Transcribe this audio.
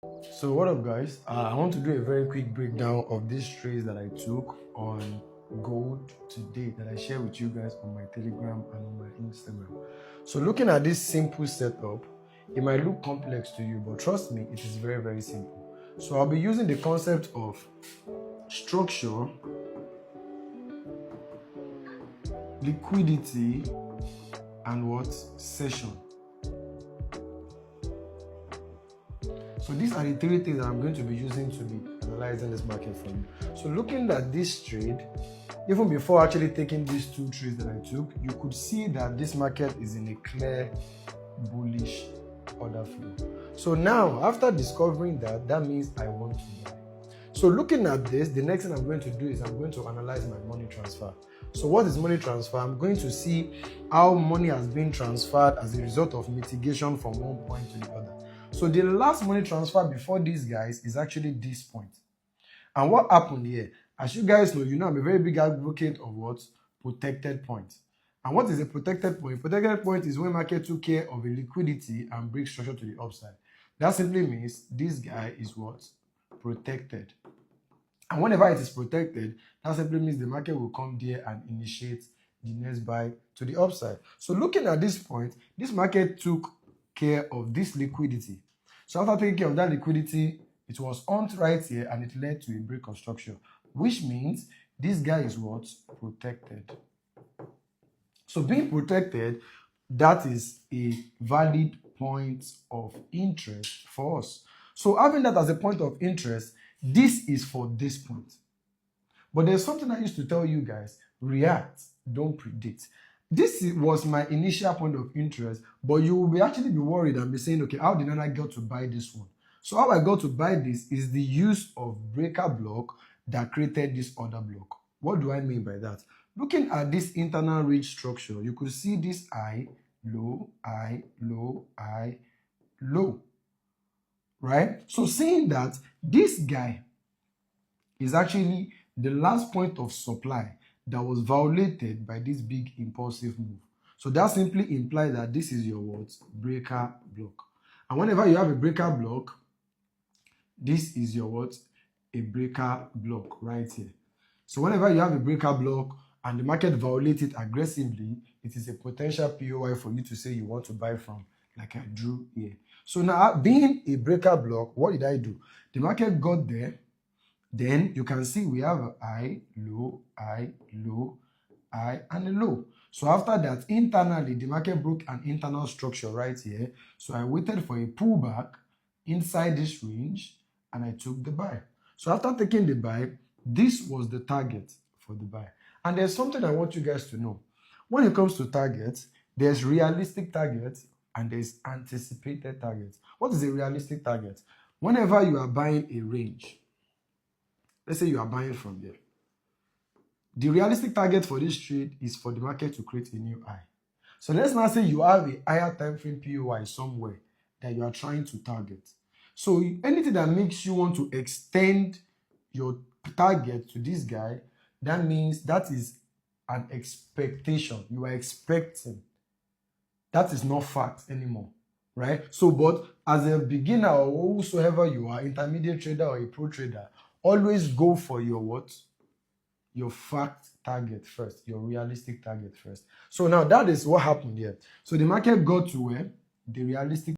So what up guys, I want to do a very quick breakdown of these trades that I took on gold today that I share with you guys on my Telegram and on my Instagram. So looking at this simple setup, it might look complex to you, but trust me, it is very, very simple. So I'll be using the concept of structure, liquidity, and what? Session. So these are the three things that I'm going to be using to be analyzing this market for you. So looking at this trade, even before actually taking these two trades that I took, you could see that this market is in a clear bullish order flow. So now, after discovering that, that means I want to buy. So looking at this, the next thing I'm going to do is I'm going to analyze my money transfer. So what is money transfer? I'm going to see how money has been transferred as a result of mitigation from one point to the other. So the last money transfer before these guys is actually this point. And what happened here? As you guys know, I'm a very big advocate of what? Protected point. And what is a protected point? Protected point is when market took care of a liquidity and break structure to the upside. That simply means this guy is what? Protected. And whenever it is protected, that simply means the market will come there and initiate the next buy to the upside. So looking at this point, this market took care of this liquidity. So after taking care of that liquidity, it was on right here and it led to a break of structure, which means this guy is what? Protected. So being protected, that is a valid point of interest for us. So having that as a point of interest, this is for this point. But there's something I used to tell you guys: react, don't predict. This was my initial point of interest, but you will actually be worried and be saying, okay, how did I get to buy this one? So how I got to buy this is the use of breaker block that created this other block. What do I mean by that? Looking at this internal range structure, you could see this high, low, high, low, high, low, right? So seeing that this guy is actually the last point of supply that was violated by this big impulsive move. So that simply implies that this is your what? Breaker block. And whenever you have a breaker block, this is your what? A breaker block right here. So whenever you have a breaker block and the market violates it aggressively, it is a potential POI for you to say you want to buy from, like I drew here. So now, being a breaker block, what did I do? The market got there. Then you can see we have a high, low, high, low, high, and a low. So after that, internally, the market broke an internal structure right here. So I waited for a pullback inside this range and I took the buy. So after taking the buy, this was the target for the buy. And there's something I want you guys to know. When it comes to targets, there's realistic targets and there's anticipated targets. What is a realistic target? Whenever you are buying a range, let's say you are buying from here, the realistic target for this trade is for the market to create a new high. So let's now say you have a higher time frame POI somewhere that you are trying to target. So anything that makes you want to extend your target to this guy, that means that is an expectation. You are expecting. That is not fact anymore, right? So, but as a beginner or whosoever you are, intermediate trader or a pro trader, always go for your what? Your fact target first, your realistic target first. So now that is what happened here. So the market got to where? The realistic